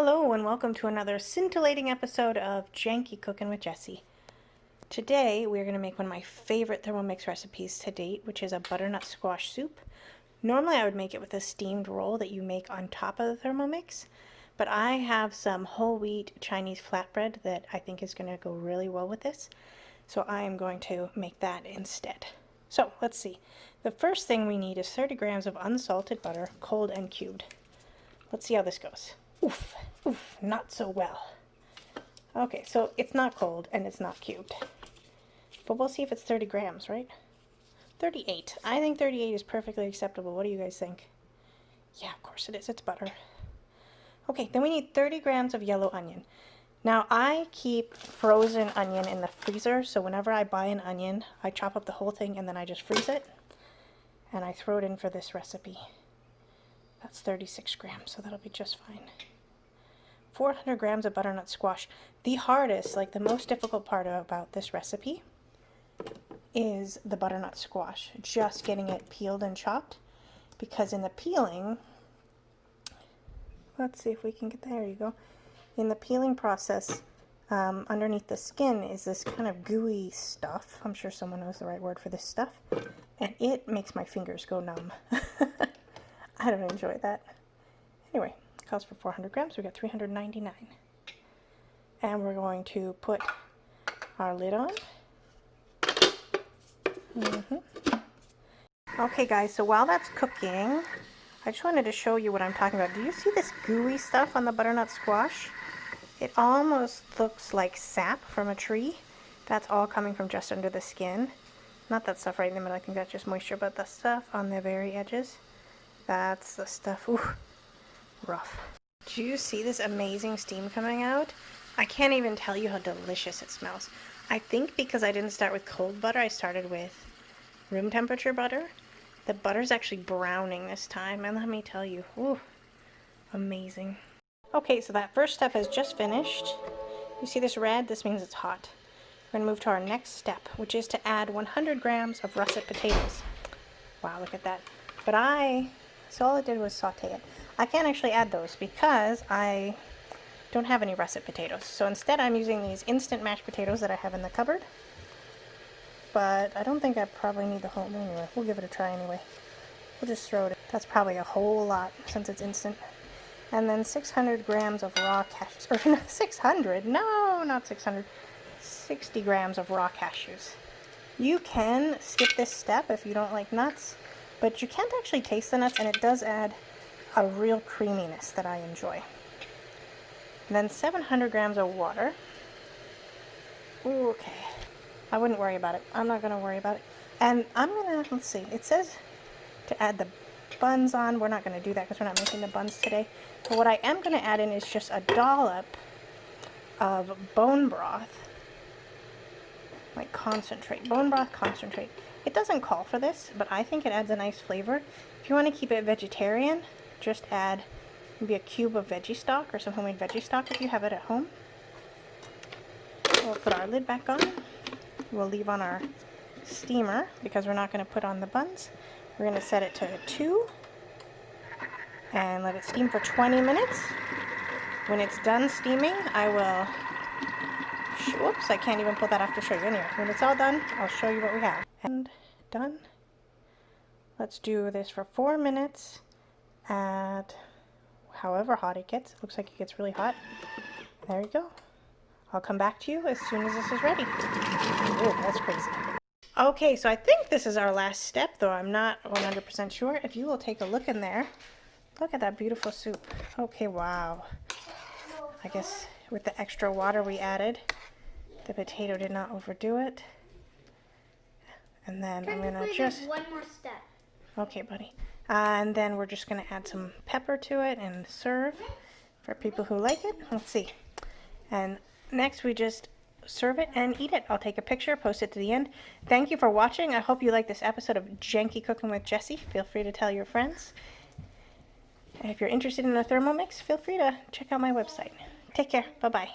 Hello and welcome to another scintillating episode of Janky Cooking with Jessie. Today we're going to make one of my favorite Thermomix recipes to date, which is a butternut squash soup. Normally I would make it with a steamed roll that you make on top of the Thermomix, but I have some whole wheat Chinese flatbread that I think is going to go really well with this, so I am going to make that instead. So let's see. The first thing we need is 30 grams of unsalted butter, cold and cubed. Let's see how this goes. Oof, not so well. Okay, so it's not cold and it's not cubed. But we'll see if it's 30 grams, right? 38. I think 38 is perfectly acceptable. What do you guys think? Yeah, of course it is. It's butter. Okay, then we need 30 grams of yellow onion. Now, I keep frozen onion in the freezer, so whenever I buy an onion, I chop up the whole thing and then I just freeze it. And I throw it in for this recipe. That's 36 grams, so that'll be just fine. 400 grams of butternut squash. The hardest, like the most difficult part about this recipe is the butternut squash. Just getting it peeled and chopped, because in the peeling, let's see if we can get, there you go. In the peeling process, underneath the skin is this kind of gooey stuff. I'm sure someone knows the right word for this stuff. And it makes my fingers go numb. I don't enjoy that. Anyway, it calls for 400 grams. We got 399. And we're going to put our lid on. Okay guys, so while that's cooking, I just wanted to show you what I'm talking about. Do you see this gooey stuff on the butternut squash? It almost looks like sap from a tree. That's all coming from just under the skin. Not that stuff right in the middle, I think that's just moisture, but the stuff on the very edges. That's the stuff. Ooh, rough. Do you see this amazing steam coming out? I can't even tell you how delicious it smells. I think because I didn't start with cold butter, I started with room temperature butter. The butter's actually browning this time, and let me tell you, ooh, amazing. Okay, so that first step has just finished. You see this red? This means it's hot. We're gonna move to our next step, which is to add 100 grams of russet potatoes. Wow, look at that. But so all I did was saute it. I can't actually add those because I don't have any russet potatoes. So instead I'm using these instant mashed potatoes that I have in the cupboard. But I don't think I probably need the whole, anyway, we'll give it a try anyway. We'll just throw it in. That's probably a whole lot since it's instant. And then 600 grams of raw cashews, or 600, no, not 600, 60 grams of raw cashews. You can skip this step if you don't like nuts, but you can't actually taste the nuts, and it does add a real creaminess that I enjoy. And then 700 grams of water. Ooh, okay. I wouldn't worry about it. I'm not going to worry about it. And I'm going to, let's see, it says to add the buns on. We're not going to do that because we're not making the buns today. But what I am going to add in is just a dollop of bone broth. Like concentrate, bone broth concentrate. It doesn't call for this, but I think it adds a nice flavor. If you want to keep it vegetarian, just add maybe a cube of veggie stock or some homemade veggie stock if you have it at home. We'll put our lid back on. We'll leave on our steamer because we're not going to put on the buns. We're going to set it to 2 and let it steam for 20 minutes. When it's done steaming, I will... Whoops, I can't even pull that off to show you. Anyway, when it's all done, I'll show you what we have. And done. Let's do this for 4 minutes at however hot it gets. It looks like it gets really hot. There you go. I'll come back to you as soon as this is ready. Ooh, that's crazy. Okay, so I think this is our last step, though I'm not 100% sure. If you will take a look in there, look at that beautiful soup. Okay, wow. I guess with the extra water we added, the potato did not overdo it. And then I'm going to just... one more step. Okay, buddy. And then we're just going to add some pepper to it and serve for people who like it. Let's see. And next we just serve it and eat it. I'll take a picture, post it to the end. Thank you for watching. I hope you like this episode of Janky Cooking with Jessie. Feel free to tell your friends. And if you're interested in a Thermomix, feel free to check out my website. Take care. Bye-bye.